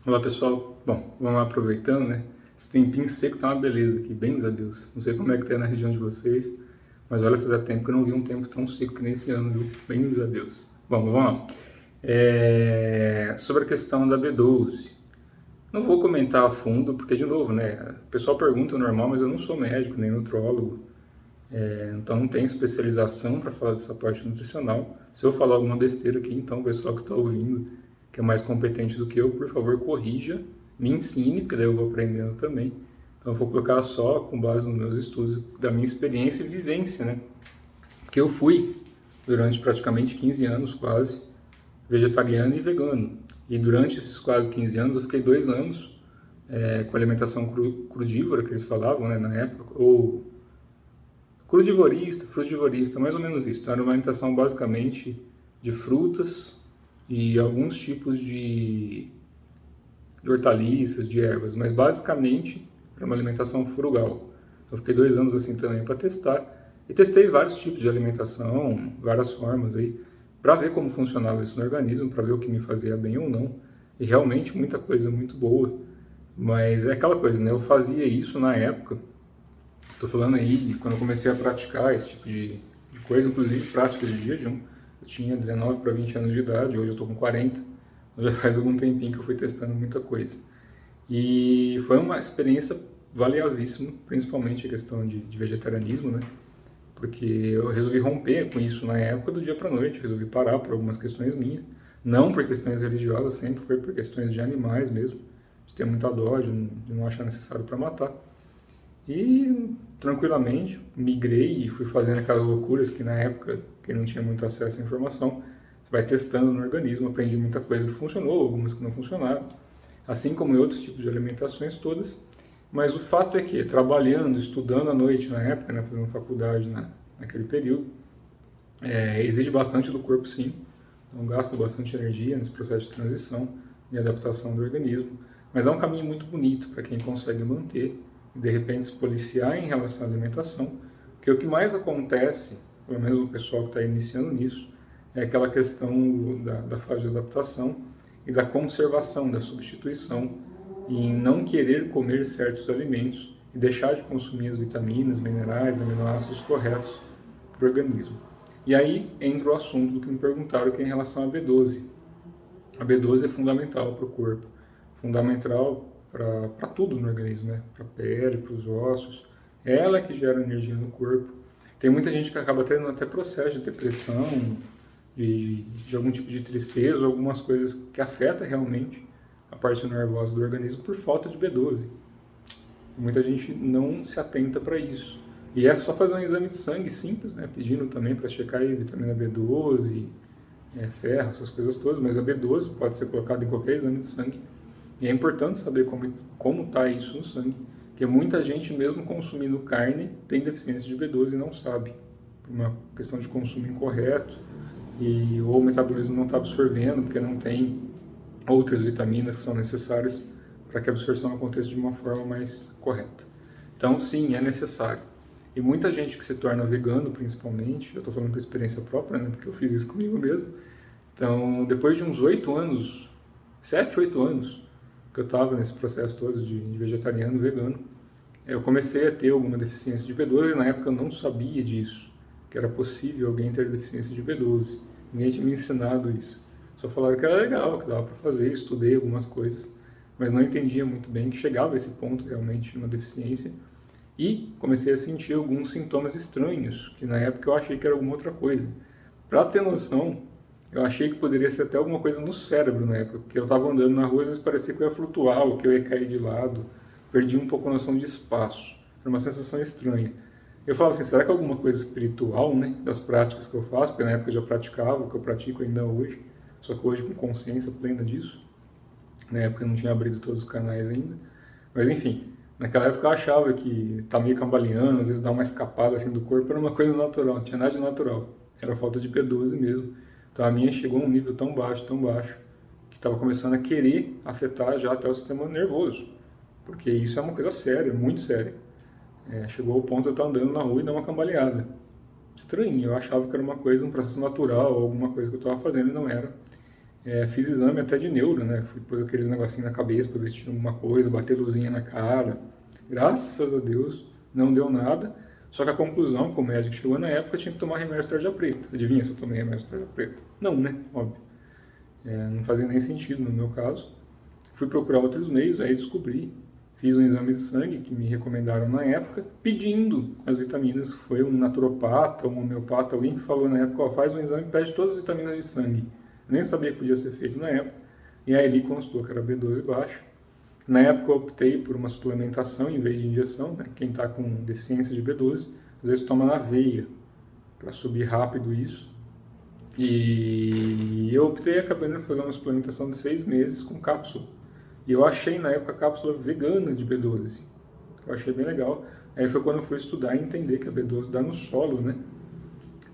Olá pessoal, bom, vamos lá aproveitando, né? Esse tempinho seco tá uma beleza aqui, bens a Deus. Não sei como é que tá na região de vocês, mas olha, fazia tempo que eu não vi um tempo tão seco que nesse ano, viu? Bens a Deus. Bom, vamos lá. Sobre a questão da B12. Não vou comentar a fundo, porque de novo, né? O pessoal pergunta normal, mas eu não sou médico nem nutrólogo, então não tenho especialização para falar dessa parte nutricional. Se eu falar alguma besteira aqui, então o pessoal que está ouvindo, que é mais competente do que eu, por favor, corrija, me ensine, porque daí eu vou aprendendo também. Então eu vou colocar só com base nos meus estudos, da minha experiência e vivência, né? Porque eu fui, durante praticamente 15 anos quase, vegetariano e vegano. E durante esses quase 15 anos, eu fiquei 2 anos com alimentação crudívora, que eles falavam, né, na época, ou crudivorista, frugivorista, mais ou menos isso. Então, era uma alimentação basicamente de frutas e alguns tipos de hortaliças, de ervas, mas basicamente era uma alimentação frugal. Então, fiquei 2 anos assim também para testar. E testei vários tipos de alimentação, várias formas aí, para ver como funcionava isso no organismo, para ver o que me fazia bem ou não. E realmente muita coisa muito boa. Mas é aquela coisa, né? Eu fazia isso na época. Estou falando aí de quando eu comecei a praticar esse tipo de coisa, inclusive práticas de jejum. Eu tinha 19 para 20 anos de idade, hoje eu estou com 40. Já faz algum tempinho que eu fui testando muita coisa. E foi uma experiência valiosíssima, principalmente a questão de vegetarianismo, né? Porque eu resolvi romper com isso na época do dia para noite, eu resolvi parar por algumas questões minhas, não por questões religiosas, sempre foi por questões de animais mesmo, de ter muita dó, de não achar necessário para matar. E tranquilamente migrei e fui fazendo aquelas loucuras que na época, quem não tinha muito acesso à informação, você vai testando no organismo, aprendi muita coisa que funcionou, algumas que não funcionaram, assim como em outros tipos de alimentações todas. Mas o fato é que, trabalhando, estudando à noite na época, né, fazendo faculdade naquele período, exige bastante do corpo sim, então gasta bastante energia nesse processo de transição e adaptação do organismo, mas é um caminho muito bonito para quem consegue manter e de repente se policiar em relação à alimentação, porque o que mais acontece, pelo menos o pessoal que está iniciando nisso, é aquela questão da fase de adaptação e da conservação, da substituição, em não querer comer certos alimentos e deixar de consumir as vitaminas, minerais, aminoácidos corretos para o organismo. E aí entra o assunto do que me perguntaram, que é em relação à B12. A B12 é fundamental para o corpo, fundamental para tudo no organismo, né? Para a pele, para os ossos. É ela que gera energia no corpo. Tem muita gente que acaba tendo até processo de depressão, de algum tipo de tristeza, algumas coisas que afetam realmente a parte nervosa do organismo por falta de B12. E muita gente não se atenta para isso. E é só fazer um exame de sangue simples, né? Pedindo também para checar aí vitamina B12, ferro, essas coisas todas, mas a B12 pode ser colocada em qualquer exame de sangue. E é importante saber como está isso no sangue, porque muita gente, mesmo consumindo carne, tem deficiência de B12 e não sabe, por uma questão de consumo incorreto, ou o metabolismo não está absorvendo, porque não tem outras vitaminas que são necessárias para que a absorção aconteça de uma forma mais correta. Então, sim, é necessário. E muita gente que se torna vegano, principalmente, eu estou falando por experiência própria, né, porque eu fiz isso comigo mesmo. Então, depois de uns 8 anos, 7, 8 anos, que eu estava nesse processo todo de vegetariano, vegano, eu comecei a ter alguma deficiência de B12 e na época eu não sabia disso, que era possível alguém ter deficiência de B12. Ninguém tinha me ensinado isso. Só falaram que era legal, que dava para fazer, estudei algumas coisas, mas não entendia muito bem que chegava a esse ponto realmente de uma deficiência e comecei a sentir alguns sintomas estranhos, que na época eu achei que era alguma outra coisa. Para ter noção, eu achei que poderia ser até alguma coisa no cérebro na época, porque eu estava andando na rua e às vezes parecia que eu ia flutuar, ou que eu ia cair de lado, perdi um pouco a noção de espaço, era uma sensação estranha. Eu falava assim, será que é alguma coisa espiritual, né, das práticas que eu faço, porque na época eu já praticava, o que eu pratico ainda hoje, só que hoje com consciência plena disso, na época eu não tinha abrido todos os canais ainda, mas enfim, naquela época eu achava que tá meio cambaleando, às vezes dá uma escapada assim do corpo, era uma coisa natural, não tinha nada de natural, era falta de B12 mesmo. Então a minha chegou a um nível tão baixo, que estava começando a querer afetar já até o sistema nervoso, porque isso é uma coisa séria, muito séria. Chegou ao ponto de eu estar andando na rua e dar uma cambaleada. Estranho, eu achava que era uma coisa, um processo natural, alguma coisa que eu estava fazendo e não era. Fiz exame até de neuro, né? Fui pôs aqueles negocinhos na cabeça para ver se tinha alguma coisa, bater luzinha na cara. Graças a Deus não deu nada. Só que a conclusão que o médico chegou na época tinha que tomar remédio tarja preta. Adivinha se eu tomei remédio tarja preta? Não, né? Óbvio. Não fazia nem sentido no meu caso. Fui procurar outros meios, aí descobri. Fiz um exame de sangue que me recomendaram na época, pedindo as vitaminas. Foi um naturopata, um homeopata, alguém que falou na época, ó, faz um exame e pede todas as vitaminas de sangue. Eu nem sabia que podia ser feito na época. E aí ali constou que era B12 baixo. Na época eu optei por uma suplementação em vez de injeção, né? Quem está com deficiência de B12, às vezes toma na veia, para subir rápido isso. E eu optei acabando de fazer uma suplementação de 6 meses com cápsula. E eu achei na época a cápsula vegana de B12, que eu achei bem legal. Aí foi quando eu fui estudar e entender que a B12 dá no solo, né?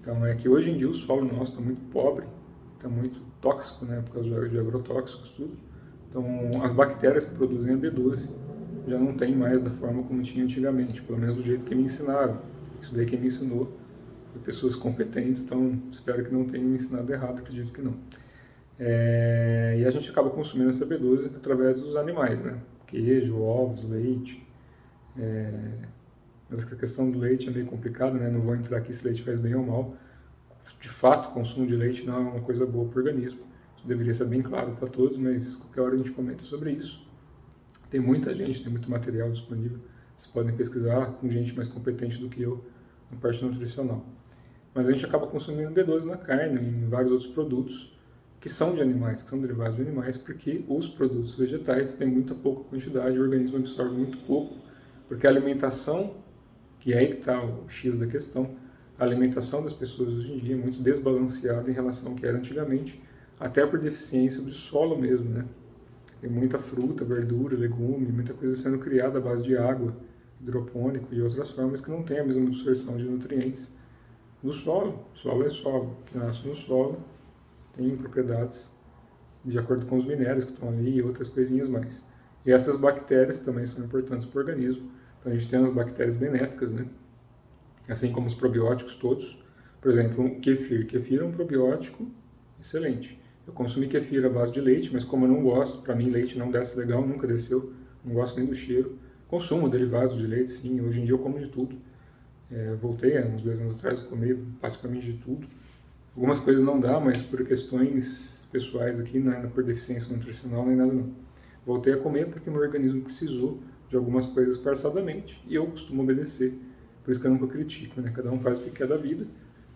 Então é que hoje em dia o solo nosso está muito pobre, está muito tóxico, né? Por causa de agrotóxicos, tudo. Então as bactérias que produzem a B12 já não tem mais da forma como tinha antigamente, pelo menos do jeito que me ensinaram. Isso daí quem me ensinou foi pessoas competentes, então espero que não tenham me ensinado errado, acredito que não. E a gente acaba consumindo essa B12 através dos animais, né? Queijo, ovos, leite. Mas a questão do leite é meio complicada, né? Não vou entrar aqui se leite faz bem ou mal. De fato, o consumo de leite não é uma coisa boa para o organismo. Isso deveria ser bem claro para todos, mas qualquer hora a gente comenta sobre isso. Tem muita gente, tem muito material disponível. Vocês podem pesquisar com gente mais competente do que eu na parte nutricional. Mas a gente acaba consumindo B12 na carne e em vários outros produtos que são de animais, que são derivados de animais, porque os produtos vegetais têm muita pouca quantidade, o organismo absorve muito pouco, porque a alimentação, que é aí que está o X da questão, a alimentação das pessoas hoje em dia é muito desbalanceada em relação ao que era antigamente, até por deficiência do solo mesmo, né? Tem muita fruta, verdura, legume, muita coisa sendo criada à base de água, hidropônico e outras formas que não tem a mesma absorção de nutrientes no solo. O solo é solo, que nasce no solo, tem propriedades de acordo com os minérios que estão ali e outras coisinhas mais. E essas bactérias também são importantes para o organismo. Então a gente tem as bactérias benéficas, né? Assim como os probióticos todos. Por exemplo, o kefir. Kefir é um probiótico excelente. Eu consumi kefir à base de leite, mas como eu não gosto, para mim leite não desce legal, nunca desceu, não gosto nem do cheiro. Consumo derivados de leite, sim. Hoje em dia eu como de tudo. Voltei há uns 2 anos atrás a comer basicamente de tudo. Algumas coisas não dá, mas por questões pessoais aqui, não é por deficiência nutricional nem nada não. Voltei a comer porque meu organismo precisou de algumas coisas esparçadamente e eu costumo obedecer. Por isso que eu nunca critico, né? Cada um faz o que quer da vida,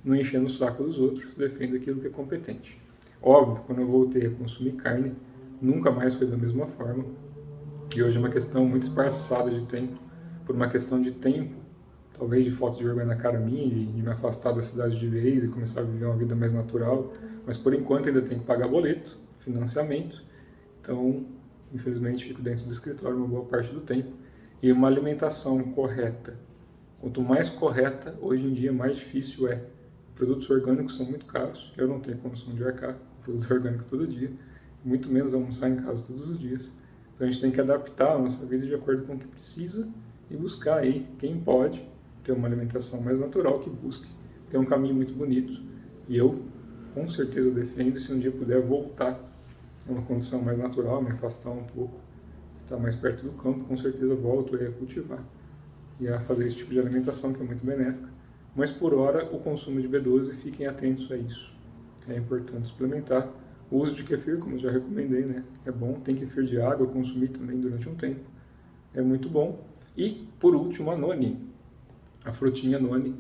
não enchendo o saco dos outros, defende aquilo que é competente. Óbvio, quando eu voltei a consumir carne, nunca mais foi da mesma forma. E hoje é uma questão muito esparçada de tempo, por uma questão de tempo, talvez de falta de vergonha na cara minha, de me afastar da cidade de vez e começar a viver uma vida mais natural, mas por enquanto ainda tenho que pagar boleto, financiamento, então infelizmente fico dentro do escritório uma boa parte do tempo. E uma alimentação correta, quanto mais correta, hoje em dia mais difícil é. Produtos orgânicos são muito caros, eu não tenho condição de arcar produto orgânico todo dia, muito menos almoçar em casa todos os dias. Então a gente tem que adaptar a nossa vida de acordo com o que precisa e buscar aí, quem pode, ter uma alimentação mais natural, que busque, que é um caminho muito bonito. E eu, com certeza, defendo, se um dia puder voltar a uma condição mais natural, me afastar um pouco, estar mais perto do campo, com certeza volto a cultivar e a fazer esse tipo de alimentação, que é muito benéfica. Mas, por hora, o consumo de B12, fiquem atentos a isso. É importante suplementar. O uso de kefir, como eu já recomendei, né? É bom, tem kefir de água, eu consumi também durante um tempo. É muito bom. E, por último, a noni. A frutinha noni,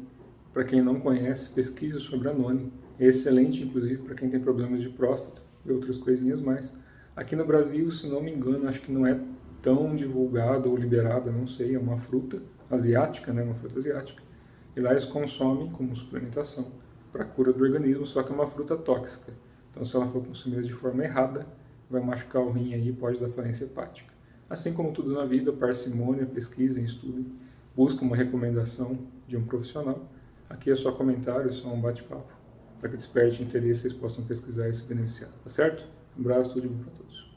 para quem não conhece, pesquise sobre a noni. É excelente, inclusive, para quem tem problemas de próstata e outras coisinhas mais. Aqui no Brasil, se não me engano, acho que não é tão divulgada ou liberada, não sei, é uma fruta asiática, né? Uma fruta asiática. E lá eles consomem como suplementação para a cura do organismo, só que é uma fruta tóxica. Então, se ela for consumida de forma errada, vai machucar o rim aí e pode dar falência hepática. Assim como tudo na vida, parcimônia, pesquisem, estudem, busquem uma recomendação de um profissional. Aqui é só comentário, é só um bate-papo, para que desperte interesse e vocês possam pesquisar e se beneficiar, tá certo? Um abraço, tudo de bom para todos.